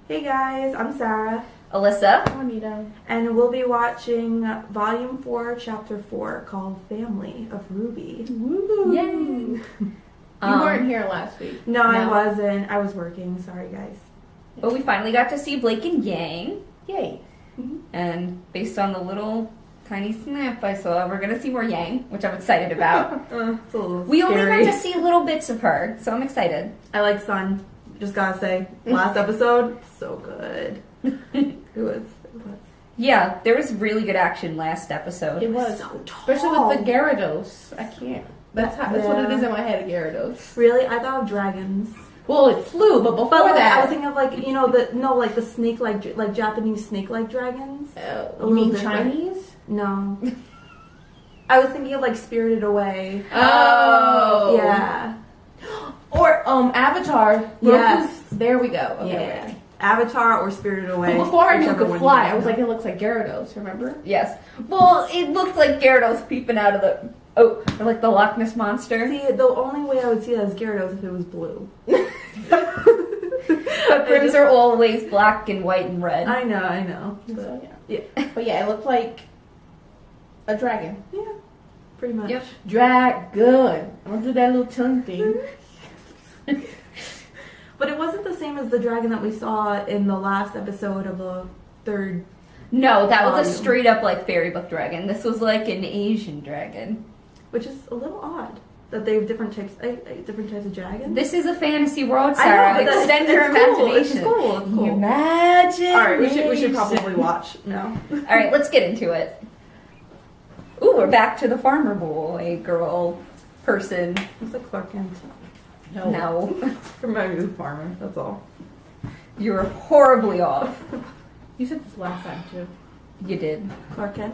Hey guys, I'm Sarah. Alyssa. Anita. And we'll be watching Volume 4, Chapter 4, called Family of RWBY. Woo! Yay! You weren't here last week. No, I wasn't. I was working. Sorry, guys. But we finally got to see Blake and Yang. Yay. And based on the little tiny snap I saw, we're going to see more Yang, which I'm excited about. It's a little We only scary. got to see little bits of her, so I'm excited. I like Sun. Just gotta say, last episode, so good. It was. Yeah, there was really good action last episode. It was. So tall. Especially with the Gyarados. I can't. That's what it is in my head, Gyarados. Really? I thought of dragons. Well, it flew, but before But that... I was thinking of the snake like Japanese snake-like dragons. A you mean little different. Chinese? No. I was thinking of Spirited Away. Oh. Yeah. Or Avatar. Yes. Goku's- There we go. Okay, Yeah. right. Avatar or Spirited Away. But before I knew it whichever could one fly, you I was like. like, it looks like Gyarados, remember? Yes. Well, it looked like Gyarados peeping out of the... Oh, or like the Loch Ness Monster. See, the only way I would see that is Gyarados if it was blue. But Grims are always black and white and red. I know. So, Yeah. But yeah, it looked like a dragon. Yeah, pretty much. Yep. Dragon. I'm gonna do that little tongue thing. But it wasn't the same as the dragon that we saw in the last episode of the third. No, that was a Volume. straight up fairy book dragon. This was like an Asian dragon. Which is a little odd that they have different types of dragons. This is a fantasy world, I know, Sarah. but that's- Extend your it's cool. imagination. It's cool. It's cool. Imagine. All right, we should probably watch now. All right, let's get into it. Ooh, we're back to the farmer boy, girl, person. Looks like Clark Kent. No, Remind me of the farmer. That's all. you're horribly off. You said this last time too. You did. Clark Kent.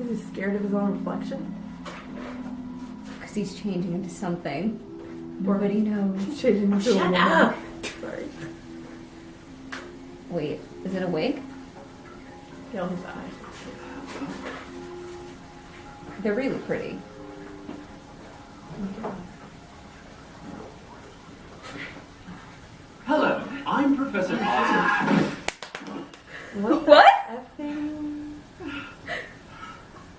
Is he scared of his own reflection? Because he's changing into something. Nobody knows. Changing into a Shut woman. up! Sorry. Wait, is it a wig? Kill his eyes. They're really pretty. Hello, I'm Professor Positive. What? Effing.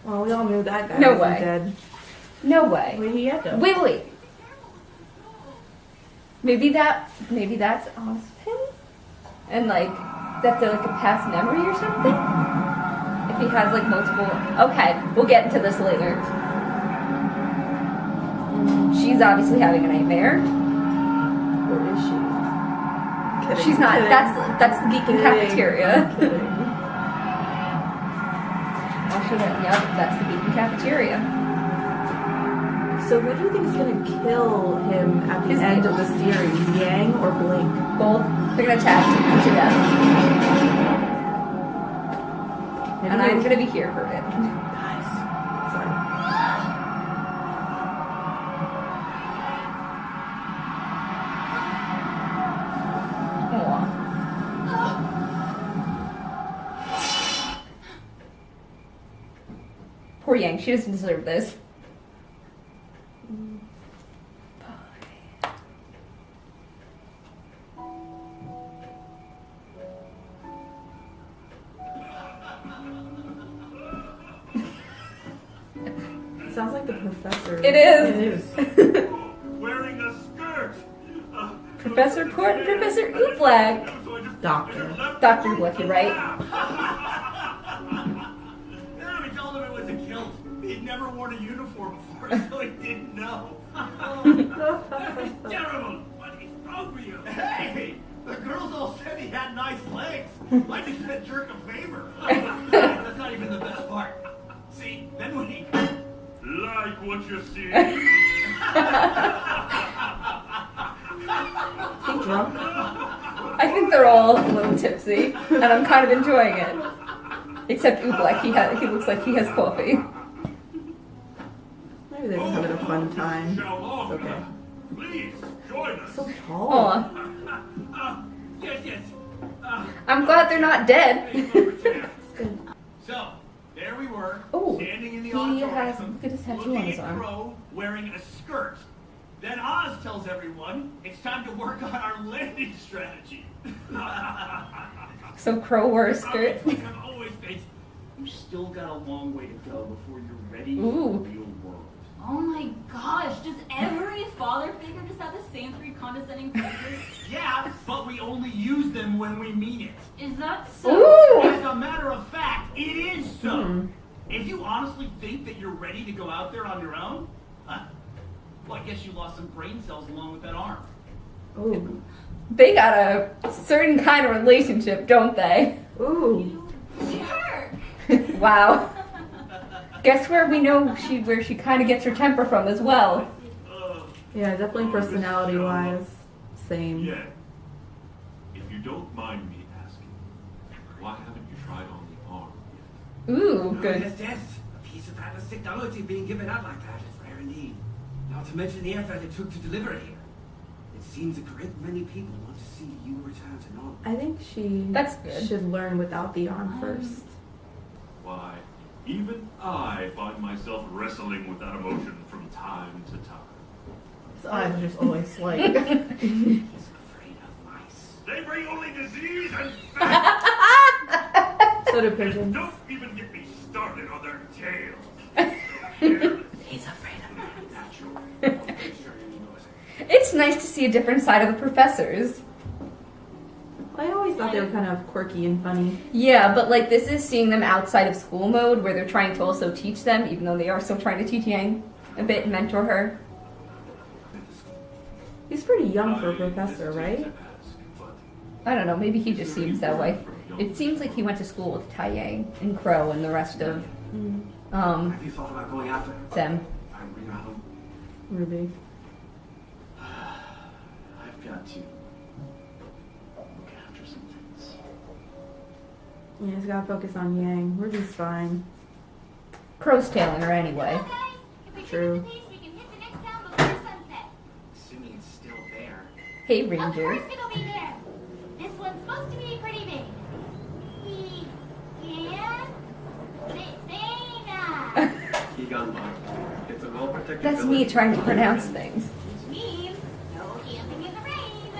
Well, we all knew that guy No wasn't way. dead. No way. Where he at though? Wait. Maybe that's Austin? And that's a past memory or something? If he has multiple... Okay, we'll get into this later. She's obviously having a nightmare. Or is she? Kidding, She's not. kidding. That's the geek in Kidding. cafeteria. Kidding. I'll show that. Yep, that's the geek in cafeteria. So who do you think is going to kill him at the His end name. of the series? Yang or Blake? Both. They're gonna tag team to death. And I'm gonna be here for it. Guys. Sorry. Aw. Poor Yang, she doesn't deserve this. Sounds like the professor. It is. It is. Wearing a skirt. Professor Court and Professor Ooflag. Doctor. Dr. Blick, you're right. Yeah, we told him it was a kilt. He'd never worn a uniform before, so he didn't know. It's terrible. What is wrong with you? Hey, the girls all said he had nice legs. I just said jerk a favor. That's not even the best part. See, then when he... Like what you see. Is he drunk? I think they're all a little tipsy, and I'm kind of enjoying it. Except Ooflag, he looks like he has coffee. Maybe they're having a fun time. It's okay. Please, join us. So tall. Aw. Yes. I'm glad they're not dead. So, there we were, Oh, standing in the he auditorium. has- look at his tattoo on his looking at arm. Crow wearing a skirt. Then Oz tells everyone it's time to work on our landing strategy. So Crow wore a skirt. It's like I've always been. You still got a long way to go before you're ready for the Ooh. real world. Oh my gosh, does every father figure just have the same 3 condescending fingers? Yeah, but we only use them when we mean it. Is that so? Ooh! As a matter of fact, it is so. If you honestly think that you're ready to go out there on your own, well, I guess you lost some brain cells along with that arm. Ooh. They got a certain kind of relationship, don't they? Ooh. Jerk! Wow. Guess where we know where she kind of gets her temper from as well. Yeah, definitely personality-wise, same. Yeah. If you don't mind me asking, why haven't you tried on the arm yet? Ooh, good. Yes. A piece of Atlas technology being given out like that is rare indeed. Not to mention the effort it took to deliver it here. It seems a great many people want to see you return to normal. I think she That's good. should learn without the arm first. Why, even I find myself wrestling with that emotion from time to time. His eyes are just always like. He's afraid of mice. They bring only disease and fat. So do pigeons. Don't even get me started on their tails. He's afraid of that. Natural. It's nice to see a different side of the professors. I always thought they were kind of quirky and funny. Yeah, but like this is seeing them outside of school mode where they're trying to also teach them, even though they are still trying to teach Yang a bit and mentor her. He's pretty young for a I professor, hesitate right? to ask, but I don't know, maybe he just seems that way. It seems like he went to school with Tai Yang and Crow and the rest of Have you thought about going after him? them. I'm bringing her home. Ruby. I've got to look after some things. Yeah, he's gotta focus on Yang. Ruby's fine. Crow's tailing her anyway. Well, guys, if we True. keep the pace, we can hit the next town before sunset. Assuming it's still there. Hey, Of Ranger. course it'll be there. This one's supposed to be pretty big. Dana. It's a well-protected That's village. me trying to pronounce things. Which means no camping in the rain.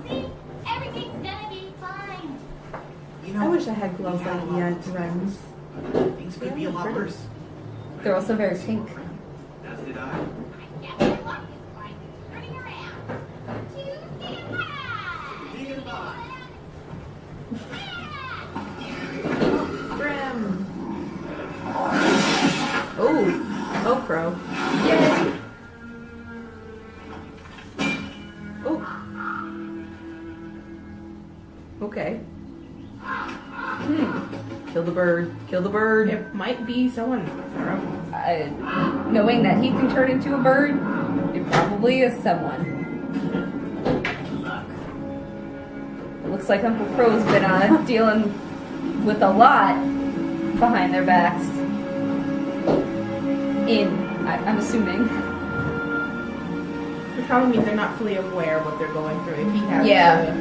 See, everything's gonna be fine. You I know, wish I had gloves like Yen's. things could be a lot worse. They're also very pink. As did I. I guess my luck is quite turning around. To stand by. Vegan bye. Grim. Oh. Oh, Crow. Yay! Oh. Okay. Kill the bird. Kill the bird. It might be someone. Knowing that he can turn into a bird, it probably is someone. It looks like Uncle Crow's been dealing with a lot behind their backs. I'm assuming. Which probably means they're not fully aware of what they're going through. If he has Yeah. to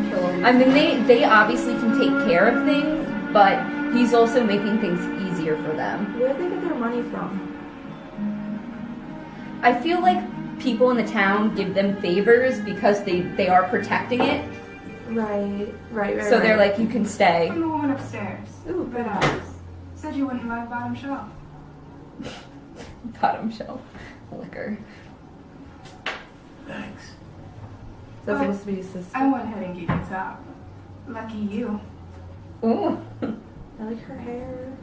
kill him. I mean, they obviously can take care of things, but he's also making things easier for them. Where do they get their money from? I feel like people in the town give them favors because they are protecting it. Right. So they're like, you can stay. I'm the woman upstairs. Ooh, Red good. eyes. Said you wouldn't mind bottom shelf. Bottom shelf liquor. Thanks. That's supposed to be his sister. I went ahead and gave you top. Lucky you. Ooh. I like her hair.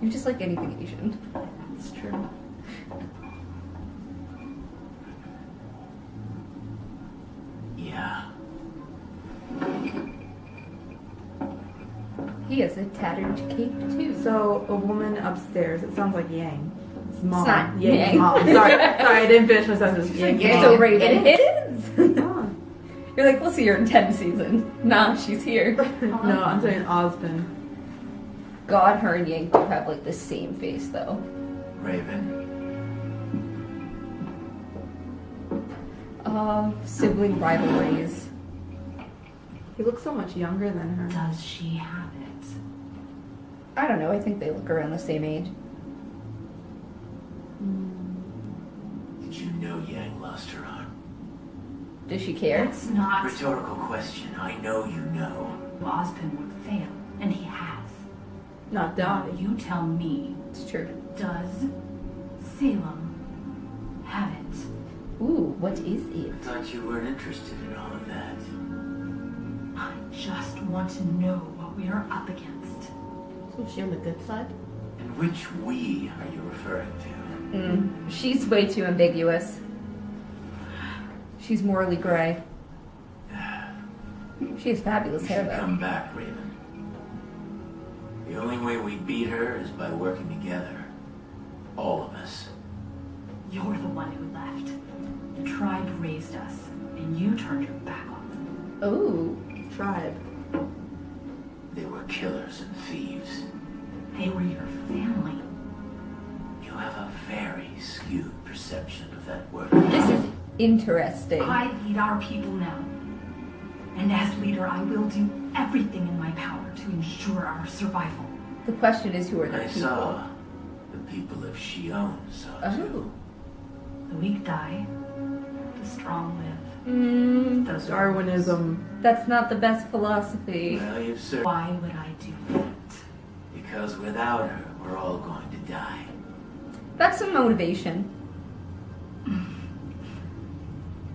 You just like anything Asian. It's true. Yeah. He has a tattered cape too. So, a woman upstairs. It sounds like Yang. It's mom. not Yang's Yang. mom. Sorry, I didn't finish my sentence. Yang's Yeah, mom. so Raven. It is. Oh. You're like, we'll see her in 10 seasons. Nah, she's here. No, I'm saying Osmond. God, her and Yang do have like the same face though. Raven. Sibling rivalries. He looks so much younger than her. Does she have it? I don't know. I think they look around the same age. Did you know lost her arm. Does she care? That's not. Rhetorical question. I know you know. Ozpin would fail, and he has. Not Now, die. you tell me, It's true. does Salem have it? Ooh, what is it? I thought you weren't interested in all of that. I just want to know what we are up against. So is she on the good side? And which we are you referring to? She's way too ambiguous. She's morally gray. She has fabulous You hair, should though. come back, Raven. The only way we beat her is by working together. All of us. You're the one who left. The tribe raised us, and you turned your back on them. Ooh. Tribe. They were killers and thieves. They were your family. You have a very skewed perception of that word. This is interesting. I lead our people now. And as leader, I will do everything in my power to ensure our survival. The question is, who are the I people? saw the people of Shion saw Oh. too. The weak die, the strong live. Those are Darwinism. That's not the best philosophy. Well, you've served. Why would I do that? Because without her, we're all going to die. That's some motivation.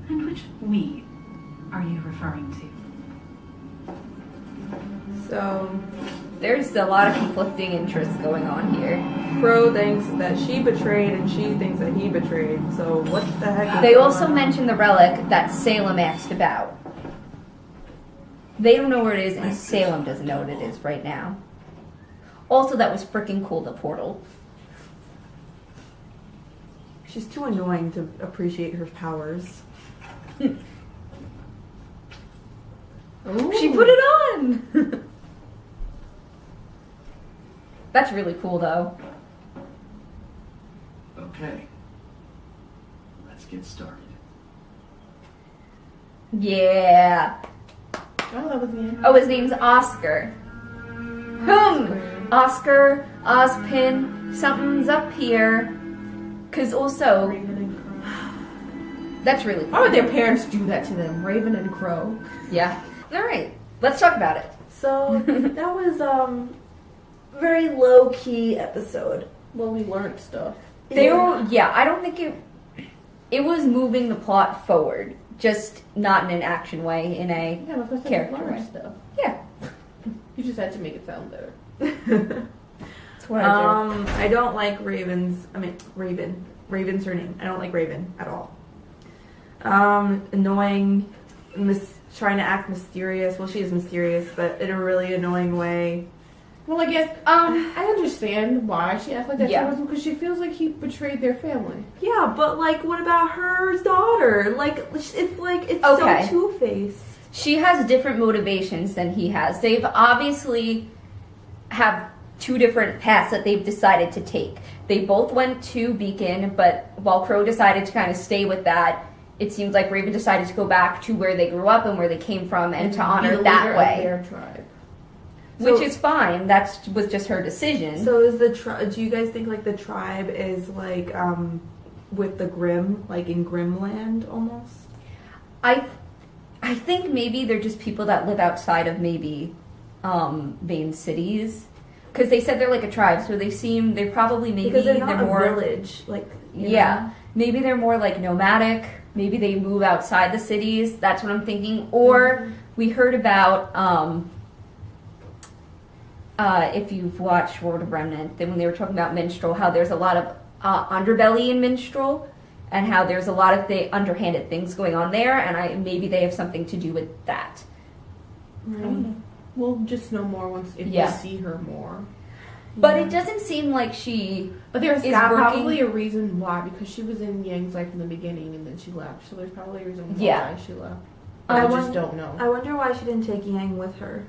And which we are you referring to? So, There's a lot of conflicting interests going on here. Crow thinks that she betrayed and she thinks that he betrayed. So, what the heck is They going also on? mentioned the relic that Salem asked about. They don't know where it is, and Salem doesn't know what it is right now. Also, that was freaking cool, the portal. She's too annoying to appreciate her powers. She put it on! That's really cool, though. Okay. Let's get started. Yeah. Oh, that was the end. Oh, his name's Oscar. Oscar, Ozpin, something's up here. Cause also, Raven and Crow. that's really Why cool. would their parents do that to them? Raven and Crow. Yeah. Alright, let's talk about it. So, that was, very low-key episode. Well, we learned stuff. I don't think it was moving the plot forward, just not in an action way, in a Yeah, but first character we learned way. stuff. Yeah. You just had to make it sound better. That's what I do. I don't like Raven's her name. I don't like Raven at all. Annoying, trying to act mysterious. Well, she is mysterious, but in a really annoying way. Well, I guess I understand why she acts like that Yeah. towards him, because she feels like he betrayed their family. Yeah, but like, what about her daughter? Like, it's Okay. so two-faced. She has different motivations than he has. They've obviously have two different paths that they've decided to take. They both went to Beacon, but while Crow decided to kind of stay with that, it seems like Raven decided to go back to where they grew up and where they came from and to be honor the that leader way. of their tribe. Which So- is fine. That was just her decision. So is the do you guys think like the tribe is like with the Grimm, like in Grimland almost? I think maybe they're just people that live outside of maybe main cities. Because they said they're like a tribe, so they're probably maybe Because they're not a more village, like you yeah. know? Maybe they're more like nomadic. Maybe they move outside the cities. That's what I'm thinking. Or we heard about if you've watched World of Remnant, then when they were talking about Minstrel, how there's a lot of underbelly in Minstrel, and how there's a lot of the underhanded things going on there, and maybe they have something to do with that. We'll just know more once if Yeah. we see her more. But it doesn't seem like she But there's is probably working. a reason why, because she was in Yang's life from the beginning and then she left. So there's probably a reason why Yeah. she left. I I just won- don't know. I wonder why she didn't take Yang with her.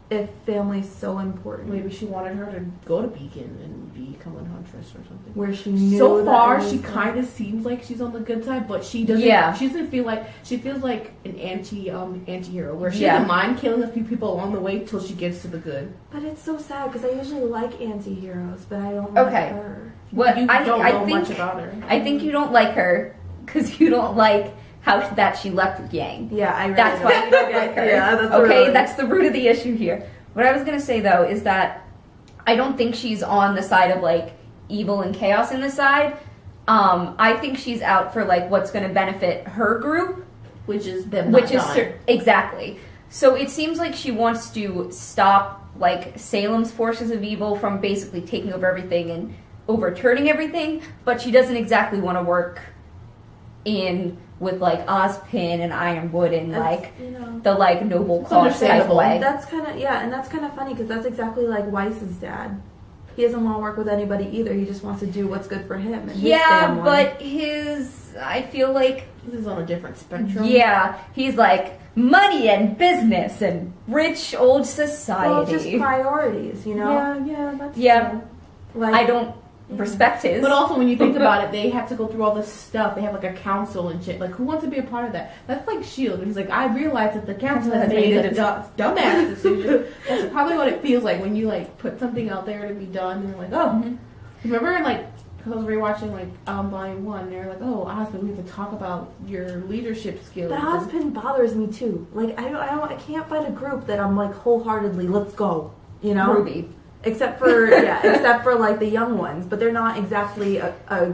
If family's so important, Maybe she wanted her to go to Beacon and become a huntress or something. where she knew So that far, it was she like- kind of seems like she's on the good side, but she doesn't. Yeah. She doesn't feel like she feels like an anti-hero, where she Yeah. doesn't mind killing a few people along the way till she gets to the good. But it's so sad because I usually like anti-heroes, but I don't Okay. like her. What You I don't I know think much about her. I think you don't like her because you don't like that she left with Yang. Yeah, I really That's why you don't like her. Yeah, that's okay, really... that's the root of the issue here. What I was gonna say though is that I don't think she's on the side of like evil and chaos in the side. I think she's out for like what's gonna benefit her group, Which is them. which is exactly. So it seems like she wants to stop like Salem's forces of evil from basically taking over everything and overturning everything, but she doesn't exactly want to work in with like Ozpin and Ironwood and like the like noble cause type way. That's kind of and that's kind of funny because that's exactly like Weiss's dad. He doesn't want to work with anybody either. He just wants to do what's good for him and his family. But I feel like this is on a different spectrum. Yeah, he's like money and business and rich old society. Well, just priorities, you know. That's yeah. true. Like, I don't respect his. But also, when you think about it, they have to go through all this stuff. They have like a council and shit. Like, who wants to be a part of that? That's like S.H.I.E.L.D. And he's like, I realize that the council has made a dumbass decision. That's probably what it feels like when you like put something out there to be done, and you're like, oh. Remember, like, because I was rewatching like Volume 1, and they're like, oh, Osmond, we have to talk about your leadership skills. But Ozpin bothers me too. Like, I can't find a group that I'm like wholeheartedly, let's go. You know. RWBY. Except for like the young ones, but they're not exactly a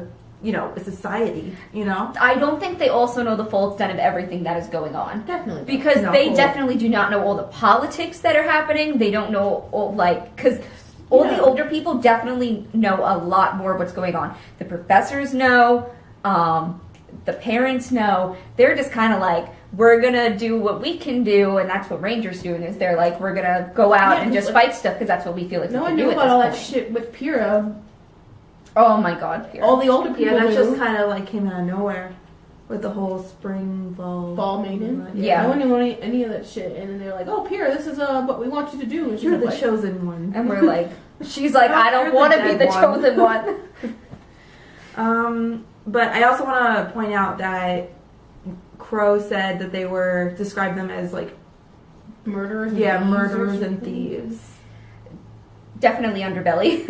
society, you know? I don't think they also know the full extent of everything that is going on. Definitely. Because they definitely do not know all the politics that are happening. They don't know all, because all the older people definitely know a lot more of what's going on. The professors know, the parents know. They're just kind of like, we're gonna do what we can do, and that's what Ranger's doing. Is they're like, we're gonna go out and just fight stuff because that's what we feel like. No we one can do knew at about this all point. that shit with Pyrrha. Oh my god, Pyrrha. All the older people. Yeah, that knew. just kind of like came out of nowhere with the whole spring fall maiden. Yeah. No one knew any of that shit, and then they're like, "Oh, Pyrrha, this is what we want you to do." And You're the like, chosen one, and we're like, she's like, I don't You're want to the be the dead chosen one. But I also want to point out that Crow said that they described them as like murderers. Murderers and thieves. Definitely underbelly.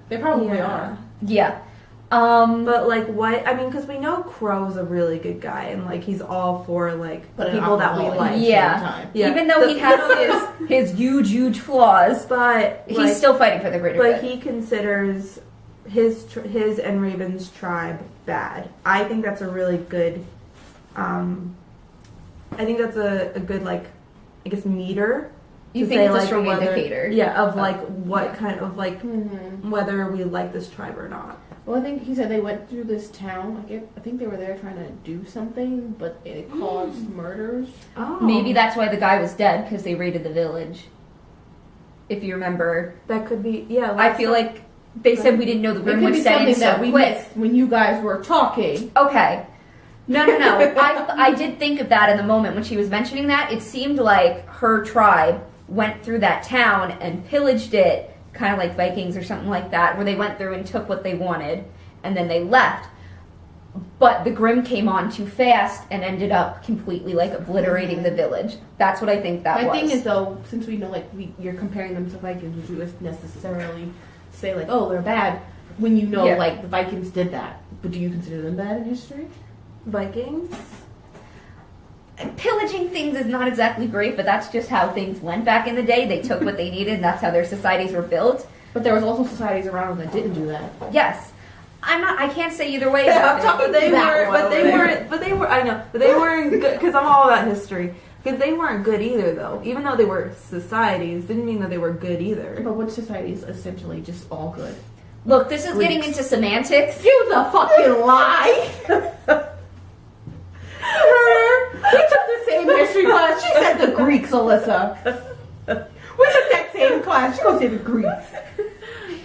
They probably are. Yeah. But like what? I mean, because we know Crow's a really good guy, and like he's all for like people that we like. Yeah. Even though he has his huge flaws, but he's like, still fighting for the greater good. But he considers his and Raven's tribe bad. I think that's a really good. I think that's a good like, I guess meter. You think it's a strong indicator? Yeah, of like what kind of like whether we like this tribe or not. Well, I think he said they went through this town. I think they were there trying to do something, but it caused murders. Oh, maybe that's why the guy was dead because they raided the village. If you remember, that could be. Yeah, I feel like they said we didn't know the Grim would set in so that we quick missed when you guys were talking. Okay. No. I did think of that in the moment when she was mentioning that. It seemed like her tribe went through that town and pillaged it, kind of like Vikings or something like that, where they went through and took what they wanted, and then they left. But the Grimm came on too fast and ended up completely like obliterating the village. That's what I think that was. My thing is though, since we know like you're comparing them to Vikings, would you necessarily say like, oh, they're bad when you know like the Vikings did that? But do you consider them bad in history? Vikings? Pillaging things is not exactly great, but that's just how things went back in the day. They took what they needed, and that's how their societies were built. But there was also societies around that didn't do that. Yes. I can't say either way. I'm talking But they were. I know, but they weren't good because I'm all about history. Because they weren't good either, though. Even though they were societies, didn't mean that they were good either. But which society is essentially just all good? Look, this is getting into semantics. You the fucking lie. We took the same history class. She said the Greeks, Alyssa. We took that same class. She gonna say the Greeks.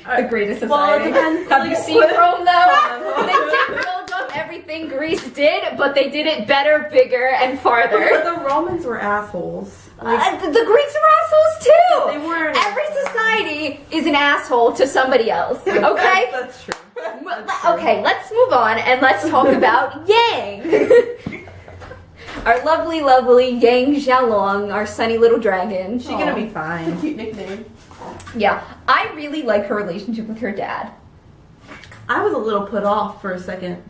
The greatest society. Well, it depends. Have you seen Rome, though? They didn't build up everything Greece did, but they did it better, bigger, and farther. But the Romans were assholes. Like, The Greeks are assholes, too! They weren't. Every society is an asshole to somebody else, okay? That's true. Okay, let's move on and let's talk about Yang. Our lovely Yang Xiaolong, our sunny little dragon. She's gonna be fine. Cute nickname. Yeah, I really like her relationship with her dad. I was a little put off for a second.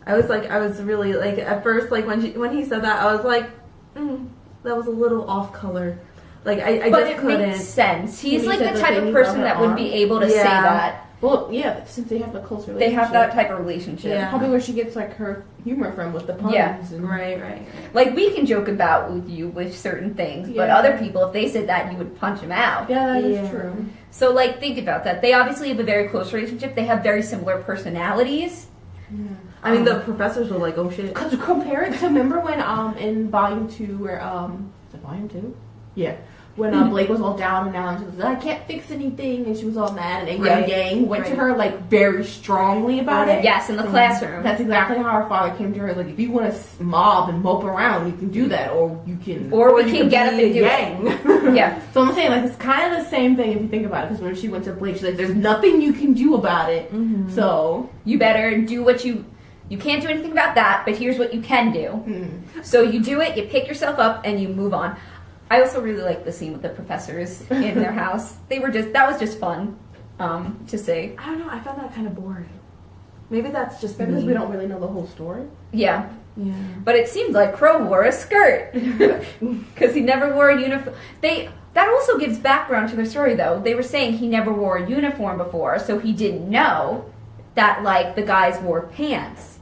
I was really like at first like when he said that I was like, that was a little off color. Like I but just it couldn't. makes sense. He's When like he the said type the of thing person about that her would be arm. able to say Yeah. that. Well, yeah, since they have a close relationship. They have that type of relationship. Yeah. Probably where she gets like her humor from with the puns. Yeah. And, Right. Like we can joke about with you with certain things, but Yeah. other people, if they said that, you would punch them out. Yeah, that is Yeah. true. So like think about that. They obviously have a very close relationship. They have very similar personalities. I mean, the professors were like, "Oh shit." Cause compare it to remember when in volume 2 where is it volume 2? Yeah. When Blake was all down and out and she was like, I can't fix anything and she was all mad and Right. Yang went to her like very strongly about it. Yes, in the classroom. That's exactly how her father came to her. Like if you want to mob and mope around, you can do that, or you can, Or we you can get up be and do Yang. it. Yeah. So I'm saying like it's kind of the same thing if you think about it. Because when she went to Blake, she's like, "There's nothing you can do about it." Mm-hmm. So You better do what you can't do anything about that, but here's what you can do. So you do it, you pick yourself up, and you move on. I also really like the scene with the professors in their house. That was just fun to see. I don't know. I found that kind of boring. Maybe that's just because me. we don't really know the whole story. Yeah. Yeah. But it seemed like Crow wore a skirt because he never wore a uniform. That also gives background to their story, though. They were saying he never wore a uniform before, so he didn't know that like the guys wore pants.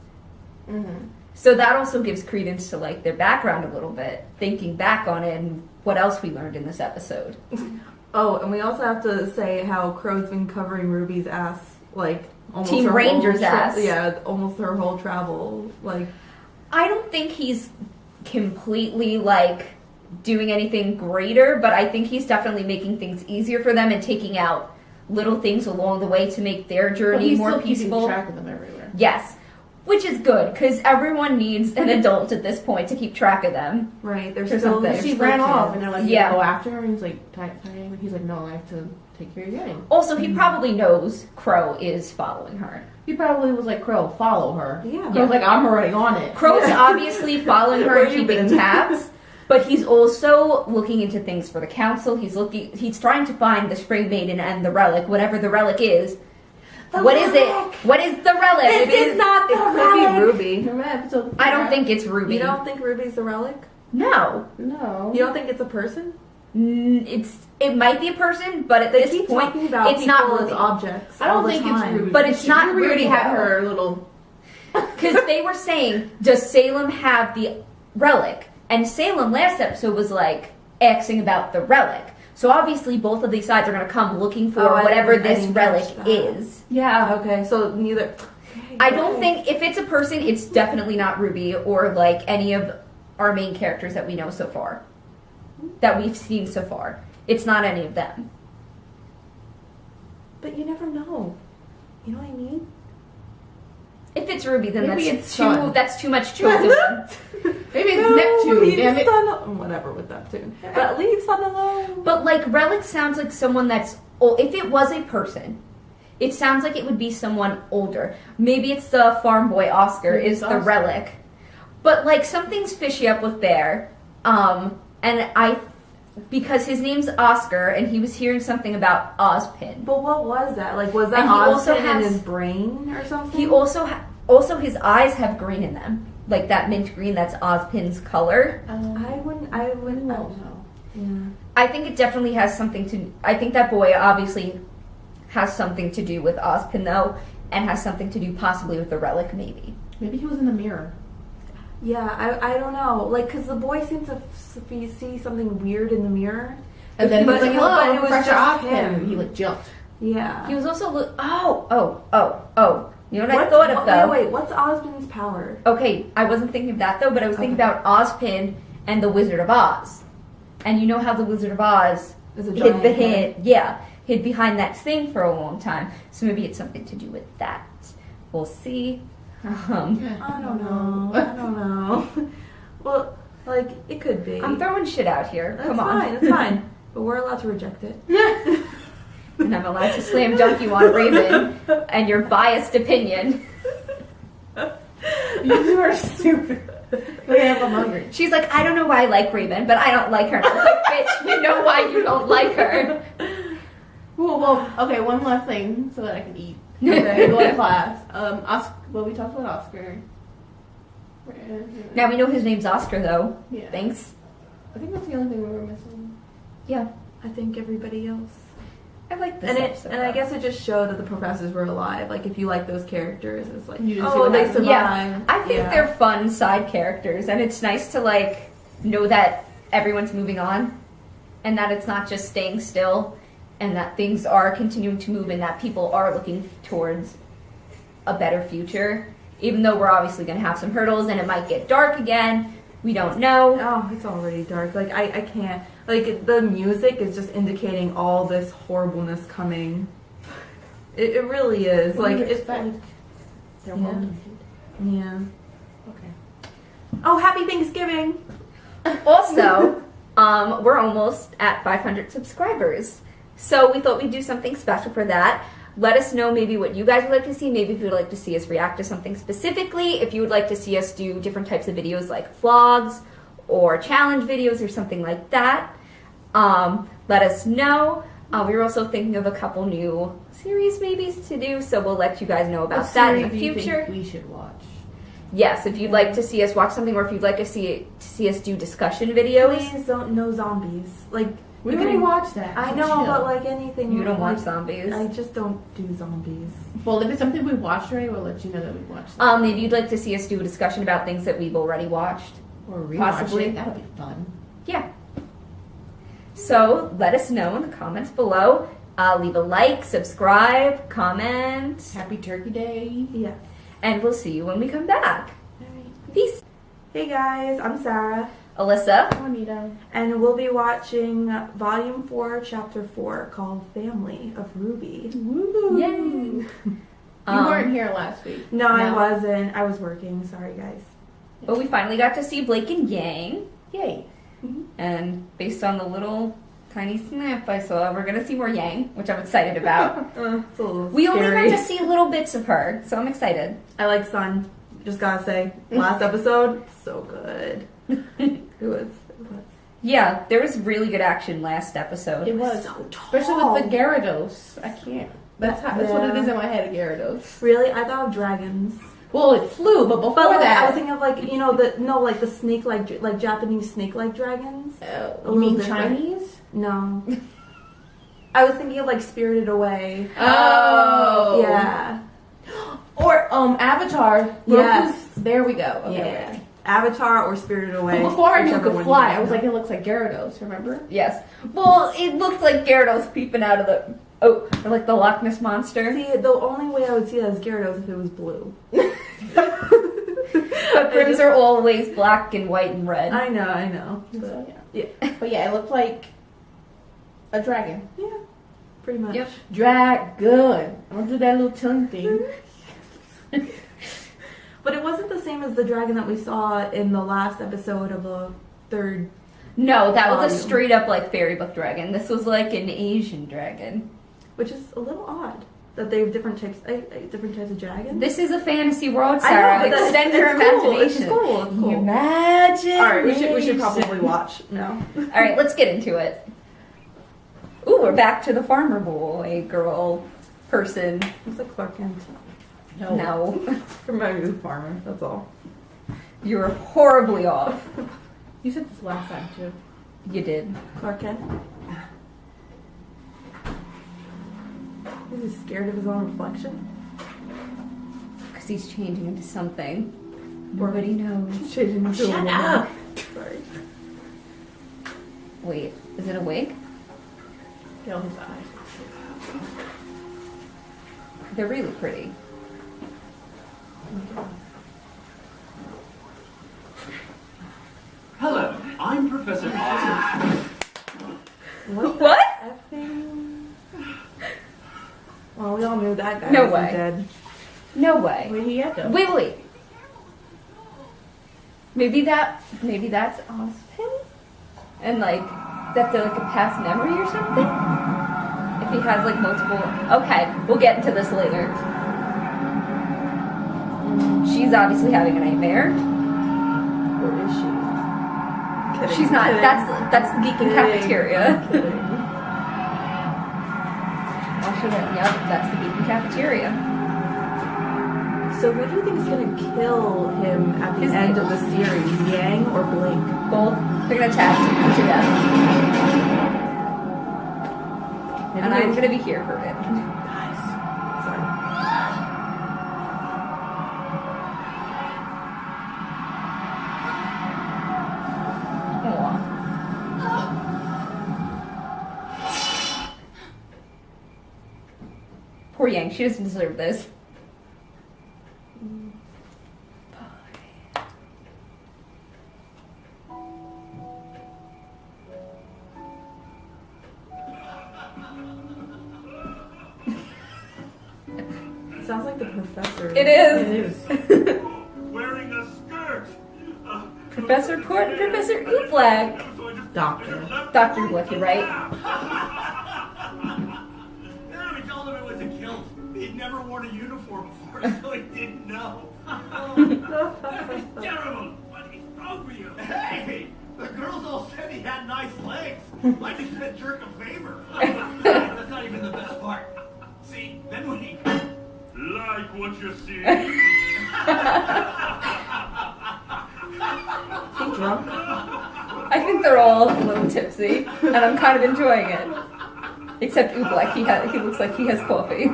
So that also gives credence to like their background a little bit, thinking back on it and what else we learned in this episode. Oh, and we also have to say how Crow's been covering Ruby's ass, like almost Team her Ranger's whole ass. Yeah, almost her whole travel. Like, I don't think he's completely like doing anything greater, but I think he's definitely making things easier for them and taking out little things along the way to make their But journey he's more still keeping peaceful. track of them everywhere. Yes, which is good because everyone needs an adult at this point to keep track of them. right? They're Or still. something. They're She still ran off, kids. and they're like, Yeah. "You go after her," and he's like, he's like, "No, I have to take care of your gang." Also, he probably knows Crow is following her. He probably was like, "Crow, follow her." Yeah. Crow's like, "I'm already on it." Crow's obviously following her Where and you keeping been? tabs, but he's also looking into things for the council. He's trying to find the Spring Maiden and the relic, whatever the relic is. What is it? What is the relic? It is not the relic. Ruby. Remember episode I don't 4? think it's Ruby. You don't think Ruby's the relic? No. No. You don't think it's a person? It might be a person, but at They this keep point, talking about it's not people as Ruby. objects. I don't all the think time. it's Ruby. But it's not Ruby already Ruby, had though. her little. Because they were saying, does Salem have the relic? And Salem last episode was like axing about the relic. So obviously both of these sides are going to come looking for I whatever didn't this catch relic that. is. Yeah. Okay, so neither. I don't think, if it's a person, it's definitely not Ruby or like any of our main characters that we know so far. That we've seen so far. It's not any of them. But you never know. You know what I mean? If it's Ruby, then Maybe it's that's Sun. that's too much chosen. Maybe it's Neptune. leave Damn it. Sun, whatever with Neptune. But leave Sun alone. But like relic sounds like someone that's old. If it was a person, it sounds like it would be someone older. Maybe it's the farm boy Oscar Maybe is it's the Oscar. relic. But like something's fishy up with there. And because his name's Oscar and he was hearing something about Ozpin. But what was that? Like, was that And he also Ozpin in has- his brain or something? He also his eyes have green in them. Like that mint green that's Ozpin's color. I wouldn't know. No. Yeah. I think it definitely has something to... I think that boy obviously has something to do with Ozpin, though, and has something to do possibly with the relic, maybe. Maybe he was in the mirror. Yeah, I don't know. Like, because the boy seemed to see something weird in the mirror. And then he was But like, it- "Hello," but it was pressure just off him. him. He like jumped. Yeah. He was also... Oh. You know what I thought of, though? Wait, what's Ozpin's power? Okay, I wasn't thinking of that, though, but I was thinking about Ozpin and the Wizard of Oz. And you know how the Wizard of Oz Is a giant hid behind that thing for a long time. So maybe it's something to do with that. We'll see. I don't know. Well, like, it could be. I'm throwing shit out here. That's Come on. fine, that's fine. But we're allowed to reject it. And I'm allowed to slam dunk you on Raven and your biased opinion. You are stupid. Wait, I'm hungry. She's like, I don't know why I like Raven, but I don't like her. And I was like, bitch, we know why you don't like her. Well, okay, one last thing so that I can eat. Okay. Go to class. We talked about Oscar. Now we know his name's Oscar, though. Yeah. Thanks. I think that's the only thing we were missing. Yeah. I think everybody else. I like this And episode. I guess it just showed that the professors were alive. Like, if you like those characters, it's like, You didn't see oh, what they happened. survived. I think they're fun side characters, and it's nice to, like, know that everyone's moving on, and that it's not just staying still, and that things are continuing to move, and that people are looking towards a better future. Even though we're obviously going to have some hurdles, and it might get dark again. We don't know. Oh, it's already dark. Like, I can't. Like, the music is just indicating all this horribleness coming. It really is. What do Like, you it's expect? like, They're Yeah. haunted. yeah. Okay. Oh, happy Thanksgiving! Also, we're almost at 500 subscribers. So we thought we'd do something special for that. Let us know maybe what you guys would like to see. Maybe if you would like to see us react to something specifically. If you would like to see us do different types of videos like vlogs or challenge videos or something like that. Let us know. We were also thinking of a couple new series maybe to do. So we'll let you guys know about that in the future. We should watch. Yes, if you'd like to see us watch something or if you'd like to see us do discussion videos. Please don't know zombies. Like, We you already can- watched that. I so know, chill. but like anything. You don't want like, zombies. I just don't do zombies. Well, if it's something we watched already, we'll let you know that we watched it. Maybe you'd like to see us do a discussion about things that we've already watched. Or rewatch possibly. it. That'll be fun. Yeah. So let us know in the comments below. Leave a like, subscribe, comment, Happy Turkey Day. Yes. and we'll see you when we come back. Peace. Hey guys, I'm Sarah, Alyssa. Juanita. and we'll be watching Volume 4, Chapter 4, called Family of RWBY. Woo! Yay. You weren't here last week. No, I No. wasn't. I was working. Sorry, guys. But we finally got to see Blake and Yang. Yay. And based on the little tiny snap I saw, we're going to see more Yang, which I'm excited about. It's a little We only scary. got to see little bits of her, so I'm excited. I like Sun. Just gotta say, last episode, so good. It was. Yeah, there was really good action last episode. It was. So tall. Especially with the Gyarados. I can't. That's what it is in my head, Gyarados. Really, I thought of dragons. Well, it flew, but before But like, that... I was thinking of like the snake like Japanese snake like dragons. Oh, A you mean little different. Chinese? No, I was thinking of like Spirited Away. Oh. Yeah. Or Avatar. Yes. Goku's- There we go. Okay, Yeah. okay. Avatar or Spirited Away. But before I knew it whichever could one fly, you I was guys like, it looks like Gyarados, remember? Yes. Well, it looked like Gyarados peeping out of the... Oh, or like the Loch Ness Monster. know. See, the only way I would see that is Gyarados if it was blue. But Grims are always black and white and red. I know. So, Yeah. But yeah, it looked like a dragon. Yeah, pretty much. Yep. Dragon. I'm gonna do that little tongue thing. But it wasn't the same as the dragon that we saw in the last episode of the third. No, that was a Volume. straight up like fairy book dragon. This was like an Asian dragon. Which is a little odd that they have different types of dragons. This is a fantasy world, I Sarah. know, but Extend it's your cool. imagination. It's cool. It's cool. Imagine. All right, we should probably watch now. All right, let's get into it. Ooh, we're back to the farmer boy, girl, person. It's like Clark Kent. No, Remind me of the farmer. That's all. you were horribly off. You said this last time too. You did. Clark Kent. Is he scared of his own reflection? Because he's changing into something. Nobody knows. He's changing into a Shut woman. up! Sorry. Wait, is it a wig? Kill his eyes. They're really pretty. Hello, I'm Professor Potter. What? Effing. Well, we all knew that guy No wasn't way. dead. No way. Where he at though? Wait. Maybe that's Austin? And like, that's like a past memory or something? If he has like multiple... Okay, we'll get into this later. She's obviously having a nightmare. Or is she? Kidding, She's not. kidding. That's the Beacon Kidding. cafeteria. Kidding. I'll show that. Yep, that's the Beacon cafeteria. So So who do you think is gonna kill him at the end of the series? Yang or Blake? Both. They're gonna tag team him to death. And I'm gonna be here for it. Guys, sorry. Aw. Poor Yang, she doesn't deserve this. Sounds like the professor. It is. It is. Wearing a skirt. Professor Court and Professor Ooblack. Doctor. Dr. Ooblack, you're right. Yeah, we told him it was a kilt. He'd never worn a uniform before, so he didn't know. That's terrible. What is wrong with you? Hey, the girls all said he had nice legs. Like he said jerk a favor. That's not even the best part. See, then when he... Like what you see. Is he drunk? I think they're all a little tipsy, and I'm kind of enjoying it. Except Ooblack, he looks like he has coffee.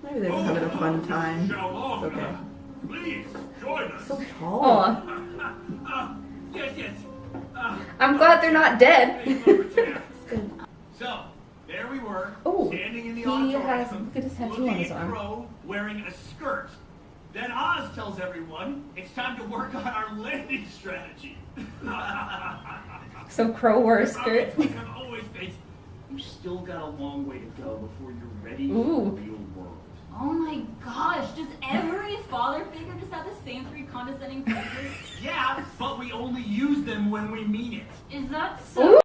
Maybe they're having a fun time. Shall It's okay. Please join us. So tall. Aw. Yes. I'm glad they're not dead. So, there we were, Oh, standing in the he auditorium, has- look at his tattoo looking on his at arm. Crow wearing a skirt. Then Oz tells everyone it's time to work on our landing strategy. So Crow wore a skirt. It's like I've always been. You still got a long way to go before you're ready for Ooh. the real world. Oh my gosh, does every father figure just have the same three condescending figures? Yeah, but we only use them when we mean it. Is that so?